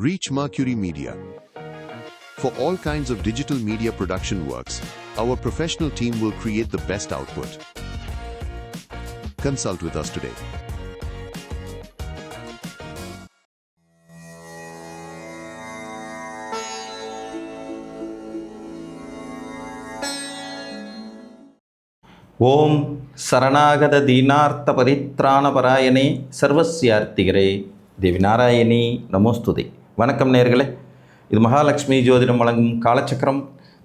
Reach Mercury Media. For all kinds of digital media production works, our professional team will create the best output. Consult with us today. ஓம் சரணாகத தீனார்த்த பரித்ராணபராயணே சர்வஸ்யார்த்திகரே தேவி நாராயணி நமோஸ்துதே. வணக்கம் நேயர்களே, இது மகாலட்சுமி ஜோதிடம் வழங்கும் காலச்சக்கரம்.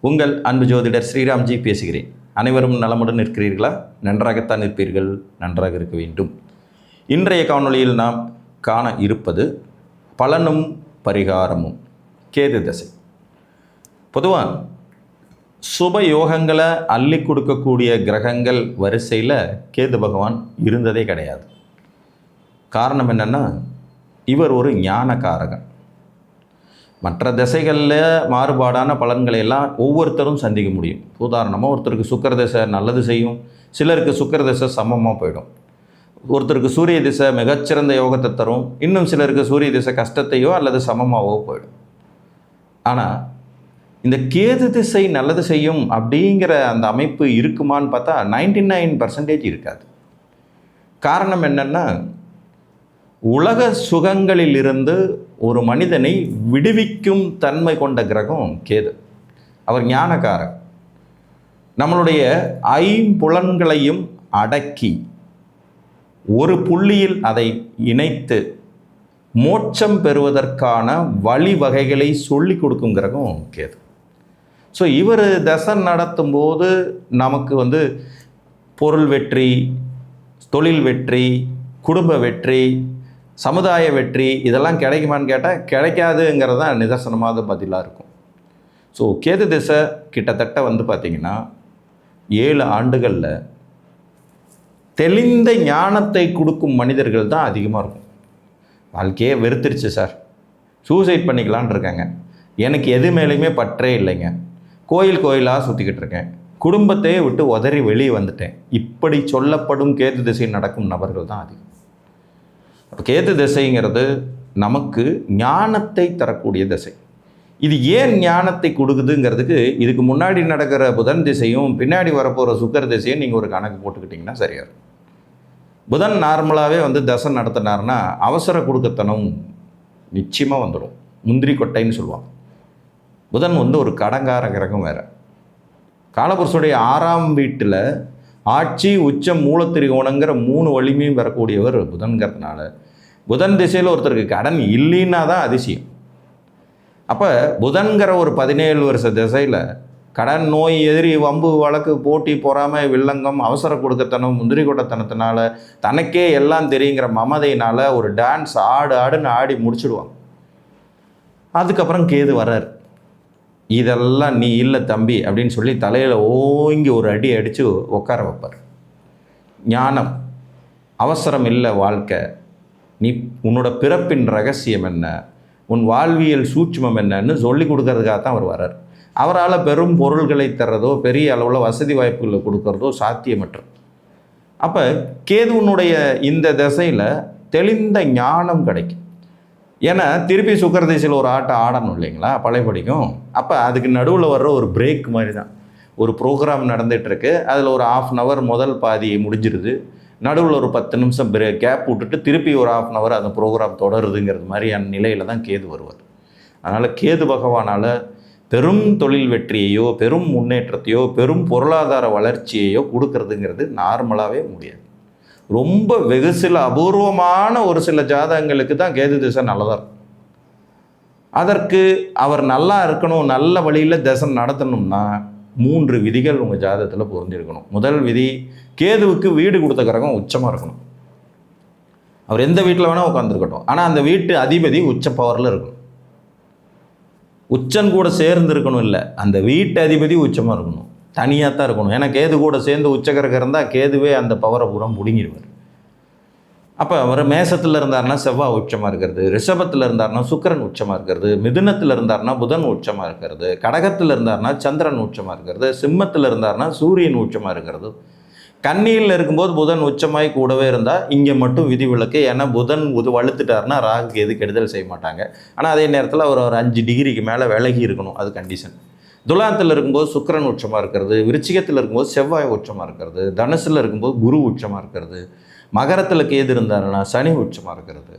உங்கள் அன்பு ஜோதிடர் ஸ்ரீராம்ஜி பேசுகிறேன். அனைவரும் நலமுடன் இருக்கிறீர்களா? நன்றாகத்தான் இருப்பீர்கள், நன்றாக இருக்க வேண்டும். இன்றைய காணொளியில் நாம் காண இருப்பது பலனும் பரிகாரமும். கேது தசை. பொதுவாக சுப யோகங்களை அள்ளி கொடுக்கக்கூடிய கிரகங்கள் வரிசையில் கேது பகவான் இருந்ததே கிடையாது. காரணம் என்னென்னா, இவர் ஒரு ஞானக்காரகன். மற்ற திசைகளில் மாறுபாடான பலன்களை எல்லாம் ஒவ்வொருத்தரும் சந்திக்க முடியும். உதாரணமாக, ஒருத்தருக்கு சுக்கிர திசை நல்லது செய்யும், சிலருக்கு சுக்கிர திசை சமமாக போயிடும். ஒருத்தருக்கு சூரிய திசை மிகச்சிறந்த யோகத்தை தரும், இன்னும் சிலருக்கு சூரிய திசை கஷ்டத்தையோ அல்லது சமமாகவோ போயிடும். ஆனால் இந்த கேது திசை நல்லது செய்யும் அப்படிங்கிற அந்த அமைப்பு இருக்குமான்னு பார்த்தா 99% இருக்காது. காரணம் என்னென்னா, உலக சுகங்களிலிருந்து ஒரு மனிதனை விடுவிக்கும் தன்மை கொண்ட கிரகம் கேது. அவர் ஞானக்காரர். நம்மளுடைய ஐம்புலன்களையும் அடக்கி ஒரு புள்ளியில் அதை இணைத்து மோட்சம் பெறுவதற்கான வழிவகைகளை சொல்லி கொடுக்கும் கிரகம் கேது. ஸோ இவர் தசை நடத்தும் போது நமக்கு பொருள் வெற்றி, தொழில் வெற்றி, குடும்ப வெற்றி, சமுதாய வெற்றி இதெல்லாம் கிடைக்குமான்னு கேட்டால் கிடைக்காதுங்கிறது தான் நிதர்சனமாக பதிலாக இருக்கும். ஸோ கேது திசை கிட்டத்தட்ட பார்த்திங்கன்னா 7 ஆண்டுகளில் தெளிந்த ஞானத்தை கொடுக்கும் மனிதர்கள் தான் அதிகமாக இருக்கும். வாழ்க்கையே வெறுத்துருச்சு சார், சூசைட் பண்ணிக்கலான் இருக்காங்க, எனக்கு எது மேலேயுமே பற்றே இல்லைங்க, கோயிலாக சுற்றிக்கிட்டு இருக்கேன், குடும்பத்தையே விட்டு உதறி வெளியே வந்துட்டேன், இப்படி சொல்லப்படும் கேது திசை நடக்கும் நபர்கள் தான் அதிகம். அப்போ கேது திசைங்கிறது நமக்கு ஞானத்தை தரக்கூடிய திசை. இது ஏன் ஞானத்தை கொடுக்குதுங்கிறதுக்கு இதுக்கு முன்னாடி நடக்கிற புதன் திசையும் பின்னாடி வரப்போகிற சுக்கிர திசையும் நீங்கள் ஒரு கணக்கு போட்டுக்கிட்டிங்கன்னா சரியாக இருக்கும். புதன் நார்மலாகவே தசை நடத்தினார்னா அவசர கொடுக்கத்தனம் நிச்சயமாக வந்துடும். முந்திரி கொட்டைன்னு சொல்லுவாங்க. புதன் ஒரு கடங்கார கிரகம் வேறு. காலபுருஷனுடைய 6ஆம் வீட்டில் ஆட்சி, உச்சம், மூலத்திரிகோணங்கிற 3 வலிமையும் பெறக்கூடியவர் புதன்கிறதுனால புதன் திசையில் ஒருத்தருக்கு கடன் இல்லைன்னா தான் அதிசயம். அப்போ புதன்கிற ஒரு 17 வருஷ திசையில் கடன், நோய், எதிரி, வம்பு, வழக்கு, போட்டி, பொறாமை, வில்லங்கம், அவசர கொடுக்கத்தனம், முந்திரி கொட்டத்தனத்தினால, தனக்கே எல்லாம் தெரியுங்கிற மமதையினால் ஒரு டான்ஸ் ஆடுன்னு ஆடி முடிச்சுடுவாங்க. அதுக்கப்புறம் கேது வர்றார். இதெல்லாம் நீ இல்லை தம்பி அப்படின்னு சொல்லி தலையில் ஓங்கி ஒரு அடி அடித்து உட்கார வைப்பார். ஞானம், அவசரம் இல்லை வாழ்க்கை, நீ உன்னோட பிறப்பின் ரகசியம் என்ன, உன் வாழ்வியல் சூட்சுமம் என்னன்னு சொல்லி கொடுக்கறதுக்காக தான் அவர் வர்றார். அவரால் பெரும் பொருள்களை தர்றதோ பெரிய அளவில் வசதி வாய்ப்புகளை கொடுக்கறதோ சாத்தியமற்றது. அப்போ கேதுவனுடைய இந்த திசையில் தெளிந்த ஞானம் கிடைக்கும். ஏன்னா திருப்பி சுக்கிர திசையில் ஒரு ஆட்டம் ஆடணும் இல்லைங்களா, பழையபடிக்கும். அப்போ அதுக்கு நடுவில் வர்ற ஒரு பிரேக் மாதிரி தான். ஒரு ப்ரோக்ராம் நடந்துகிட்ருக்கு, அதில் ஒரு 1/2 hour முதல் பாதி முடிஞ்சிருது, நடுவில் ஒரு 10 நிமிஷம் கேப் விட்டுட்டு திருப்பி ஒரு 1/2 hour அந்த ப்ரோக்ராம் தொடருதுங்கிறது மாதிரியான நிலையில் தான் கேது வருவார். அதனால் கேது பகவானால் பெரும் தொழில் வெற்றியையோ பெரும் முன்னேற்றத்தையோ பெரும் பொருளாதார வளர்ச்சியையோ கொடுக்கறதுங்கிறது நார்மலாகவே முடியாது. ரொம்ப வெகு சில அபூர்வமான ஒரு சில ஜாதகங்களுக்கு தான் கேது திசை நல்லதாக இருக்கும். அதற்கு அவர் நல்லா இருக்கணும், நல்ல வழியில் திசை நடத்தணும்னா 3 விதிகள் உங்கள் ஜாதகத்தில் பொருந்திருக்கணும். முதல் விதி, கேதுவுக்கு வீடு கொடுத்த கிரகம் உச்சமாக இருக்கணும். அவர் எந்த வீட்டில் வேணால் உட்காந்துருக்கட்டும், ஆனால் அந்த வீட்டு அதிபதி உச்ச பவரில் இருக்கணும். உச்சன் கூட சேர்ந்து இருக்கணும் இல்லை, அந்த வீட்டு அதிபதி உச்சமாக இருக்கணும், தனியாக தான் இருக்கணும். ஏன்னா கேது கூட சேர்ந்து உச்சகிரகம் இருந்தால் கேதுவே அந்த பவரை பூரா பிடுங்கிடுவார். அப்போ அவர் மேசத்தில் இருந்தார்னா செவ்வாய் உச்சமாக இருக்கிறது, ரிஷபத்தில் இருந்தார்னா சுக்கிரன் உச்சமாக இருக்கிறது, மிதுனத்தில் இருந்தார்னா புதன் உச்சமாக இருக்கிறது, கடகத்தில் இருந்தார்னா சந்திரன் உச்சமாக இருக்கிறது, சிம்மத்தில் இருந்தார்னா சூரியன் உச்சமாக இருக்கிறது, கன்னியில் இருக்கும்போது புதன் உச்சமாய் கூடவே இருந்தால் இங்கே மட்டும் விதிவிலக்கு. ஏன்னா புதன் வலுத்துட்டாருன்னா ராகுக்கு எது கெடுதல் செய்ய மாட்டாங்க. ஆனால் அதே நேரத்தில் அவர் ஒரு 5 டிகிரிக்கு மேலே விலகி இருக்கணும், அது கண்டிஷன். துலாத்தில் இருக்கும்போது சுக்கிரன் உச்சமாக இருக்கிறது, விருச்சிகத்தில் இருக்கும்போது செவ்வாய் உச்சமாக இருக்கிறது, தனுசில் இருக்கும்போது குரு உச்சமாக இருக்கிறது, மகரத்தில் கேது இருந்தாருன்னா சனி உச்சமாக இருக்கிறது,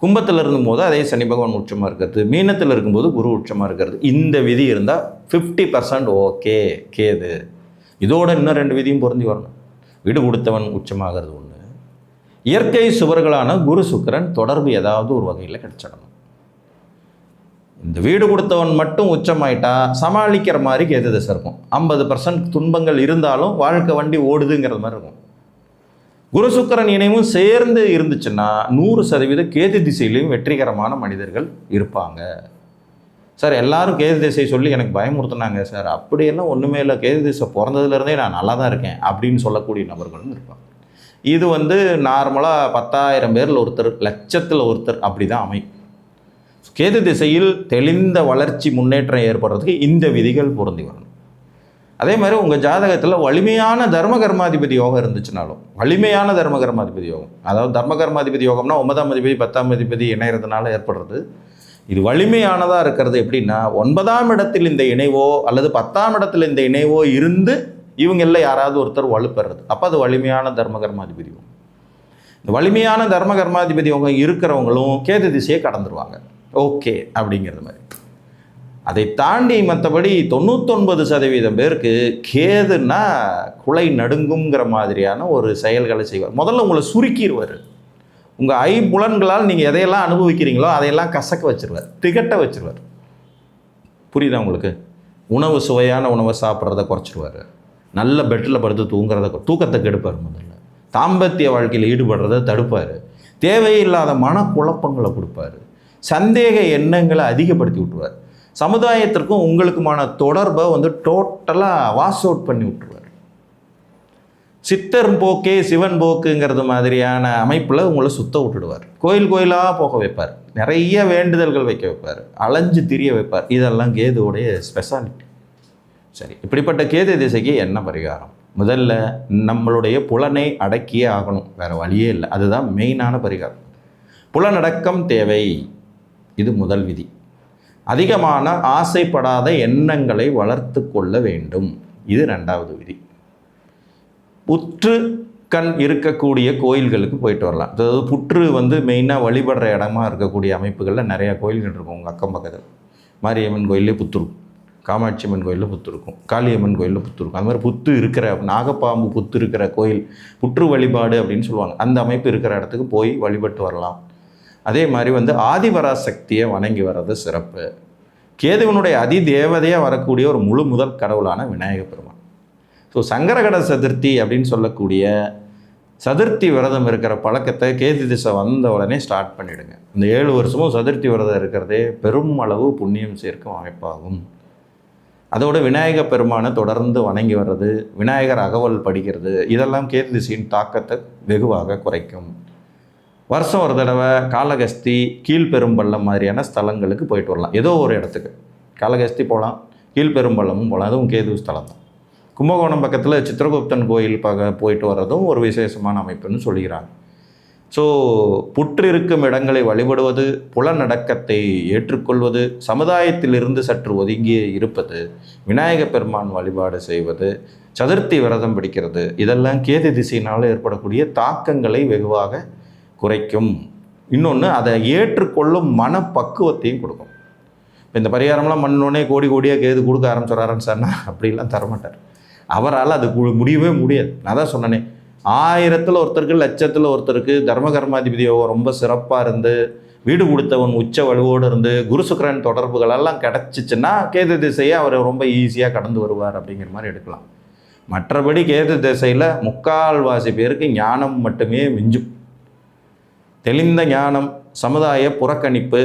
கும்பத்தில் இருக்கும்போது அதே சனி பகவான் உச்சமாக இருக்கிறது, மீனத்தில் இருக்கும்போது குரு உச்சமாக இருக்கிறது. இந்த விதி இருந்தால் 50% ஓகே கேது. இதோட இன்னும் 2 விதியும் பொருந்தி வரணும். வீடு கொடுத்தவன் உச்சமாகிறது ஒன்று, இயற்கை சுவர்களான குரு சுக்கிரன் தொடர்பு ஏதாவது ஒரு வகையில் கிடைச்சிடணும். இந்த வீடு கொடுத்தவன் மட்டும் உச்சமாயிட்டா சமாளிக்கிற மாதிரி கேது திசை இருக்கும். 50% துன்பங்கள் இருந்தாலும் வாழ்க்கை வண்டி ஓடுதுங்கிறது மாதிரி இருக்கும். குரு சுக்கிரன் இணைவும் சேர்ந்து இருந்துச்சுன்னா 100% கேது திசையிலையும் வெற்றிகரமான மனிதர்கள் இருப்பாங்க. சார் எல்லாரும் கேது திசை சொல்லி எனக்கு பயமுறுத்தினாங்க சார், அப்படியெல்லாம் ஒன்றுமே இல்லை, கேது திசை பிறந்ததுலேருந்தே நான் நல்லா தான் இருக்கேன் அப்படின்னு சொல்லக்கூடிய நபர்களும் இருப்பாங்க. இது நார்மலாக 10,000 பேரில் ஒருத்தர், லட்சத்தில் ஒருத்தர் அப்படி தான் அமையும். கேது திசையில் தெளிந்த வளர்ச்சி முன்னேற்றம் ஏற்படுறதுக்கு இந்த விதிகள் பொருந்தி வரணும். அதே மாதிரி உங்கள் ஜாதகத்தில் வலிமையான தர்ம கர்மாதிபதி யோகம் இருந்துச்சுனாலும், வலிமையான தர்ம கர்மாதிபதி யோகம், அதாவது தர்ம கர்மாதிபதி யோகம்னா 9ஆம் அதிபதி 10ஆம் அதிபதி இணைகிறதுனால ஏற்படுறது. இது வலிமையானதாக இருக்கிறது எப்படின்னா, 9ஆம் இடத்தில் இந்த இணைவோ அல்லது 10ஆம் இடத்தில் இந்த இணைவோ இருந்து இவங்களில் யாராவது ஒருத்தர் வலுப்பெறது, அப்போ அது வலிமையான தர்ம கர்மாதிபதி யோகம். இந்த வலிமையான தர்ம கர்மாதிபதி யோகம் இருக்கிறவங்களும் கேது திசையை கடந்துருவாங்க, ஓகே அப்படிங்கிறது மாதிரி. அதை தாண்டி மற்றபடி 99% பேருக்கு கேதுன்னா குலை நடுங்குங்கிற மாதிரியான ஒரு செயல்களை செய்வார். முதல்ல உங்களை சுருக்கிடுவார். உங்கள் ஐம்புலன்களால் நீங்கள் எதையெல்லாம் அனுபவிக்கிறீங்களோ அதையெல்லாம் கசக்க வச்சுருவார், திகட்ட வச்சுருவார். புரியுதா உங்களுக்கு? உணவு, சுவையான உணவை சாப்பிட்றத குறைச்சிடுவார். நல்ல பெட்டில் படுத்து தூக்கத்தை கெடுப்பார். முதல்ல தாம்பத்திய வாழ்க்கையில் ஈடுபடுறதை தடுப்பார். தேவையில்லாத மனக்குழப்பங்களை கொடுப்பார். சந்தேக எண்ணங்களை அதிகப்படுத்தி விட்டுருவார். சமுதாயத்திற்கும் உங்களுக்குமான தொடர்பை டோட்டலாக வாஷ் அவுட் பண்ணி விட்டுருவார். சித்தர் போக்கே சிவன் போக்குங்கிறது மாதிரியான அமைப்பில் உங்களை சுத்த விட்டுடுவார். கோயிலாக போக வைப்பார். நிறைய வேண்டுதல்கள் வைக்க வைப்பார். அலைஞ்சு திரிய வைப்பார். இதெல்லாம் கேதுவோடைய ஸ்பெஷாலிட்டி. சரி, இப்படிப்பட்ட கேது திசைக்கு என்ன பரிகாரம்? முதல்ல நம்மளுடைய புலனை அடக்கியே ஆகணும், வேறு வழியே இல்லை. அதுதான் மெயினான பரிகாரம். புலனடக்கம் தேவை, இது முதல் விதி. அதிகமான ஆசைப்படாத எண்ணங்களை வளர்த்து கொள்ள வேண்டும், இது 2வது விதி. புற்று கண் இருக்கக்கூடிய கோயில்களுக்கு போயிட்டு வரலாம். அதாவது புற்று மெயினாக வழிபடுற இடமா இருக்கக்கூடிய அமைப்புகளில் நிறையா கோயில்கள் இருக்கும். உங்கள் அக்கம் பக்கத்தில் மாரியம்மன் கோயிலே புத்து இருக்கும், காமாட்சி அம்மன் கோயிலில் புத்து இருக்கும், காளியம்மன் கோயிலில் புத்து இருக்கும். அது மாதிரி புத்து இருக்கிற, நாகப்பாம்பு புத்து இருக்கிற கோயில், புற்று வழிபாடு அப்படின்னு சொல்லுவாங்க, அந்த அமைப்பு இருக்கிற இடத்துக்கு போய் வழிபட்டு வரலாம். அதே மாதிரி ஆதிபராசக்தியை வணங்கி வர்றது சிறப்பு. கேதுவனுடைய அதிதேவதையாக வரக்கூடிய ஒரு முழு முதல் கடவுளான விநாயக பெருமான். ஸோ சங்கரகட சதுர்த்தி அப்படின்னு சொல்லக்கூடிய சதுர்த்தி விரதம் இருக்கிற பழக்கத்தை கேது திசை வந்த உடனே ஸ்டார்ட் பண்ணிவிடுங்க. இந்த 7 வருஷமும் சதுர்த்தி விரதம் இருக்கிறதே பெரும் அளவு புண்ணியம் சேர்க்கும் அமைப்பாகும். அதோடு விநாயக பெருமானை தொடர்ந்து வணங்கி வர்றது, விநாயகர் அகவல் படிக்கிறது, இதெல்லாம் கேது திசையின் தாக்கத்தை வெகுவாக குறைக்கும். வருஷம் ஒரு தடவை காளகஸ்தி, கீழ்பெரும்பள்ளம் மாதிரியான ஸ்தலங்களுக்கு போயிட்டு வரலாம். ஏதோ ஒரு இடத்துக்கு காளகஸ்தி போகலாம், கீழ்பெரும்பள்ளமும் போகலாம், அதுவும் கேது ஸ்தலம் தான். கும்பகோணம் பக்கத்தில் சித்திரகுப்தன் கோயில் போயிட்டு வர்றதும் ஒரு விசேஷமான அமைப்புன்னு சொல்கிறாங்க. ஸோ புற்றிருக்கும் இடங்களை வழிபடுவது, புலநடக்கத்தை ஏற்றுக்கொள்வது, சமுதாயத்திலிருந்து சற்று ஒதுங்கியே இருப்பது, விநாயக பெருமான் வழிபாடு செய்வது, சதுர்த்தி விரதம் பிடிக்கிறது, இதெல்லாம் கேது திசையினால் ஏற்படக்கூடிய தாக்கங்களை வெகுவாக குறைக்கும். இன்னொன்று, அதை ஏற்றுக்கொள்ளும் மனப்பக்குவத்தையும் கொடுக்கும். இப்போ இந்த பரிகாரம்லாம் பண்ணோடனே கோடியாக கேது கொடுக்க ஆரம்பிச்சுறாருன்னு சொன்னால் அப்படிலாம் தரமாட்டார். அவரால் அது முடியவே முடியாது. நான் தான் சொன்னேனே, 1000ல் ஒருத்தருக்கு, லட்சத்தில் ஒருத்தருக்கு தர்ம கர்மாதிபதி யோகம் ரொம்ப சிறப்பாக இருந்து, வீடு கொடுத்தவன் உச்ச வலுவோடு இருந்து, குரு சுக்கிரன் தொடர்புகளெல்லாம் கிடச்சிச்சின்னா கேது திசையை அவர் ரொம்ப ஈஸியாக கடந்து வருவார் அப்படிங்கிற மாதிரி எடுக்கலாம். மற்றபடி கேது திசையில் 3/4 பேருக்கு ஞானம் மட்டுமே மிஞ்சும். தெளிந்த ஞானம், சமுதாய புறக்கணிப்பு,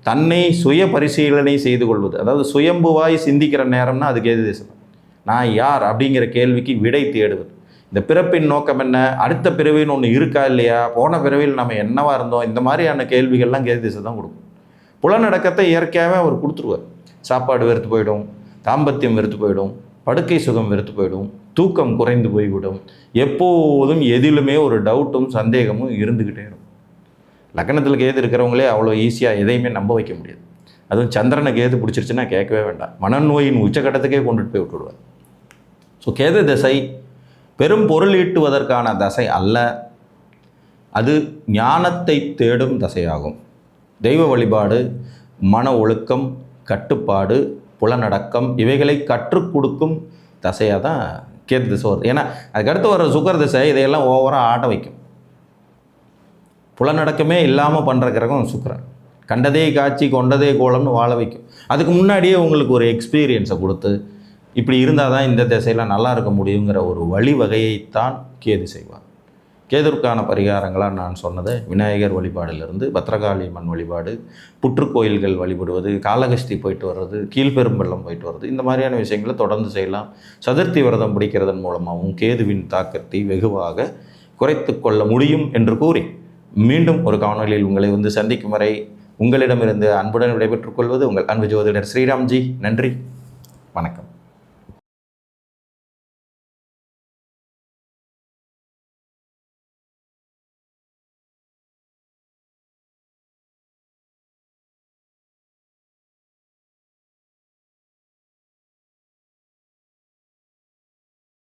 தன்னை சுய பரிசீலனை செய்து கொள்வது, அதாவது சுயம்புவாய் சிந்திக்கிற நேரம்னா அது கேது திசை. நான் யார் அப்படிங்கிற கேள்விக்கு விடை தேடுவது. இந்த பிறப்பின் நோக்கம் என்ன, அடுத்த பிறவின்னு ஒன்று இருக்கா இல்லையா, போன பிறவியில் நம்ம என்னவாக இருந்தோம், இந்த மாதிரியான கேள்விகள்லாம் கேது திசை தான் கொடுக்கும். புலநடக்கத்தை இயற்கையாகவே அவர் கொடுத்துருவார். சாப்பாடு வெறுத்து போயிடும், தாம்பத்தியம் வெறுத்து போயிடும், படுக்கை சுகம் வெறுத்து போயிடும், தூக்கம் குறைந்து போய்விடும், எப்போதும் எதிலுமே ஒரு டவுட்டும் சந்தேகமும் இருந்துக்கிட்டே இருக்கும். லக்னத்தில் கேது இருக்கிறவங்களே அவ்வளோ ஈஸியாக எதையுமே நம்ப வைக்க முடியாது. அதுவும் சந்திரனை கேது பிடிச்சிருச்சுன்னா கேட்கவே வேண்டாம், மனநோயின் உச்சக்கட்டத்துக்கே கொண்டுட்டு போய் விட்டுடுவார். ஸோ கேது தசை பெரும் பொருள் ஈட்டுவதற்கான தசை அல்ல, அது ஞானத்தை தேடும் தசையாகும். தெய்வ வழிபாடு, மன ஒழுக்கம், கட்டுப்பாடு, புலனடக்கம் இவைகளை கற்றுக் கொடுக்கும் தசையாக தான் கேது திசை வருது. ஏன்னா அதுக்கடுத்து வர சுக்கர திசை இதையெல்லாம் ஓவராக ஆட்ட வைக்கும். புலனடக்கமே இல்லாமல் பண்ணுற கிரகம் சுக்கிரன். கண்டதே காட்சி கொண்டதே கோலம்னு வாழ வைக்கும். அதுக்கு முன்னாடியே உங்களுக்கு ஒரு எக்ஸ்பீரியன்ஸை கொடுத்து இப்படி இருந்தால் தான் இந்த திசையில் நல்லா இருக்க முடியுங்கிற ஒரு வழிவகையைத்தான் கேது செய்வார். கேதுருக்கான பரிகாரங்களாக நான் சொன்னது விநாயகர் வழிபாடிலிருந்து பத்ரகாளி அம்மன் வழிபாடு, புற்றுக்கோயில்கள் வழிபடுவது, காளகஸ்தி போயிட்டு வர்றது, கீழ்பெரும்பள்ளம் போயிட்டு வர்றது, இந்த மாதிரியான விஷயங்களை தொடர்ந்து செய்யலாம். சதுர்த்தி விரதம் பிடிக்கிறதன் மூலமாகவும் கேதுவின் தாக்கத்தை வெகுவாக குறைத்து கொள்ள முடியும் என்று கூறி மீண்டும் ஒரு காணொலியில் உங்களை சந்திக்கும் வரை உங்களிடமிருந்து அன்புடன் விடைபெற்றுக் கொள்வது உங்கள் அன்பு ஜோதிடர் ஸ்ரீராம்ஜி. நன்றி, வணக்கம்.